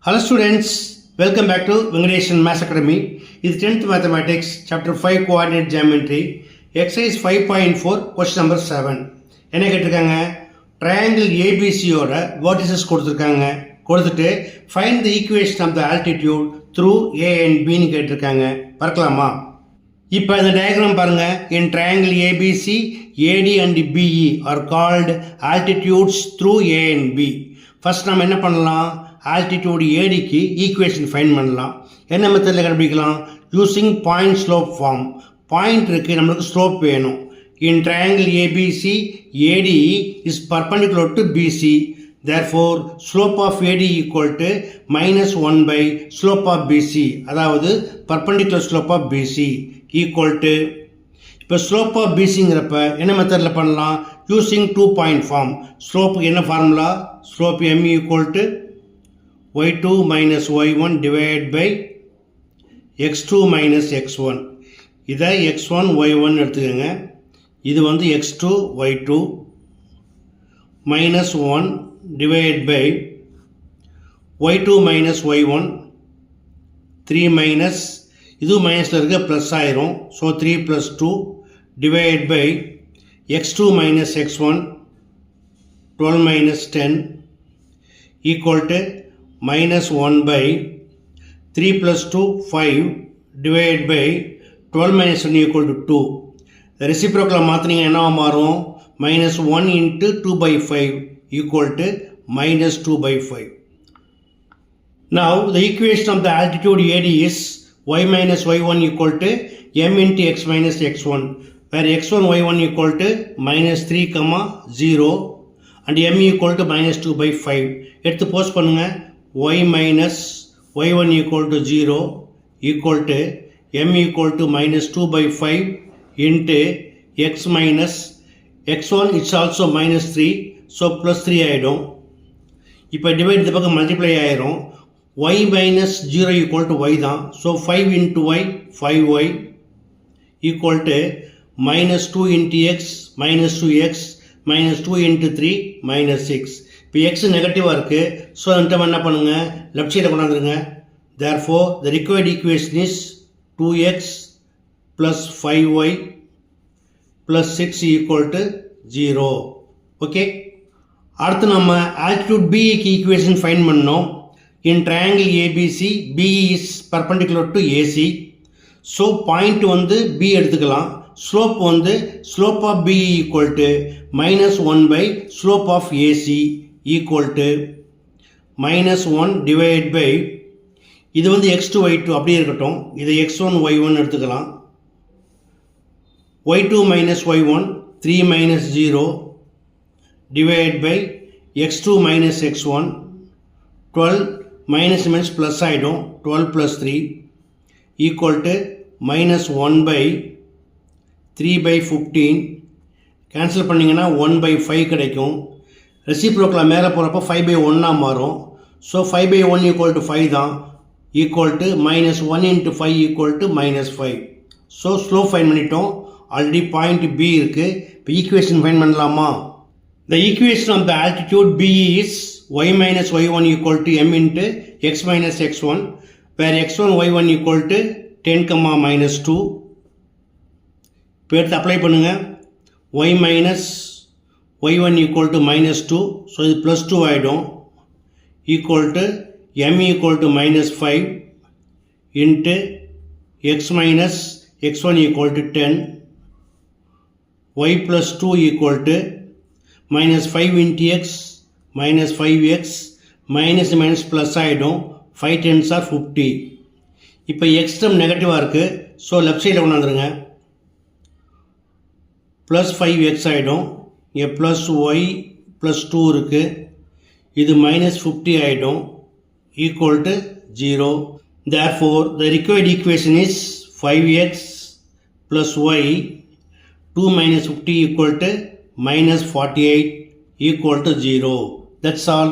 Hello students, welcome back to Vengadeshan Maths Academy. This is 10th Mathematics, Chapter 5 Coordinate Geometry, Exercise 5.4, Question number 7. என்ன கேட்டிருக்காங்க? Triangle ABC ஓட vertices கொடுத்துட்டு find the equation of the altitude through A and B னு கேட்டிருக்காங்க. பார்க்கலாமா? இப்போ இந்த diagram பாருங்க. In triangle ABC, AD and BE are called altitudes through A and B. First நம்ம என்ன பண்ணலாம்? ஆல்டிடியூட் ஏடிக்கு ஈக்குவேஷன் ஃபைண்ட் பண்ணலாம். என்ன மெத்தடில் கண்டுபிடிக்கலாம்? Using point slope form. Point இருக்குது, நம்மளுக்கு ஸ்லோப் வேணும். In triangle ABC AD is perpendicular to BC. Therefore slope of AD equal to -1 by slope of BC, அதாவது perpendicular slope of BC equal to, இப்போ slope of பிசிங்கிறப்ப என்ன மெத்தடில் பண்ணலாம்? Using 2 point form. ஸ்லோப்புக்கு என்ன formula? Slope M equal to y2 minus y1 divided by x2 minus x1. இதை x1 y1 எடுத்துக்கங்க. இது வந்து x2 y2 minus 1 divided by y2 minus y1 3 minus, இது மைனஸில் இருக்க ப்ளஸ் ஆயிரும். So 3 plus 2 divided by x2 minus x1 12 minus 10 equal to -1 by 3 plus 2 5 divided by 12 minus 1 equal to 2. The reciprocal மாற்றினீங்க என்னவா மாறும்? -1 into 2 by 5 equal to -2 by 5. Now the equation of the altitude AD is y minus y1 equal to m into x minus x1, where x1 y1 equal to -3, 0 and m equal to -2 by 5. எடுத்து post பண்ணுங்க. y minus y1 equal to 0 equal to m equal to -2 by 5 into x minus x1 it's also -3, so +3 ஆயிடும். இப்போ divide இந்த பக்கம் multiply ஆயிரும். y minus 0 equal to y தான். so 5 into y 5y equal to -2 into x -2x -2 into 3 -6. இப்போ X நெகட்டிவாக இருக்குது. So அந்த என்ன பண்ணுங்கள்? லெஃப்ட் சைடில் கொண்டாந்துருங்க. Therefore the required equation is 2x + 5y + 6 equal to 0. Okay, அடுத்து நம்ம ஆல்டிடியூட் பிஇக்கு ஈக்குவேஷன் ஃபைண்ட் பண்ணோம். In triangle ABC BE is perpendicular to AC. So point வந்து பி எடுத்துக்கலாம். ஸ்லோப் வந்து slope of BE equal to -1 by slope of AC equal to -1 divided by, இது வந்து x2 y2 அப்படியே இருக்கட்டும். இதை x1 y1 எடுத்துக்கலாம். y2 minus y1 3 minus 0 divided by x2 minus x1 12 minus minus plus ஆயிடும். 12 plus 3 equal to -1 by 3 by 15. Cancel பண்ணிங்கன்னா 1 by 5 கிடைக்கும். ரெசிப்ரோக்கில் மேலே போகிறப்போ 5/1 மாறும். ஸோ 5/1 ஈக்குவல் டு 5 தான். Equal to -1 into 5 equal to -5. So slope find பண்ணிட்டோம். Already point P இருக்குது. இப்போ ஈக்குவேஷன் ஃபைன் பண்ணலாமா? The equation of the altitude PE is y minus y1 equal to m into x minus x1, where x1 y1 equal to 10, -2. இப்போ எடுத்து apply பண்ணுங்கள். y minus y1 equal to -2, so இது +2 ஆயிடும். equal to m equal to -5 into x minus x1 equal to 10, y plus 2 equal to -5 into x -5x minus plus ஆயிடும். 5 10s are 50. இப்போ x term நெகட்டிவாக இருக்குது. So left சைடில் கொண்டாந்துருங்க. +5x ஆகிடும். இங்கே +y +2 இருக்குது. இது -50 ஆகிடும். Equal to 0. Therefore the required equation is 5x + y 2 - 50 equal to -48 equal to 0. That's all.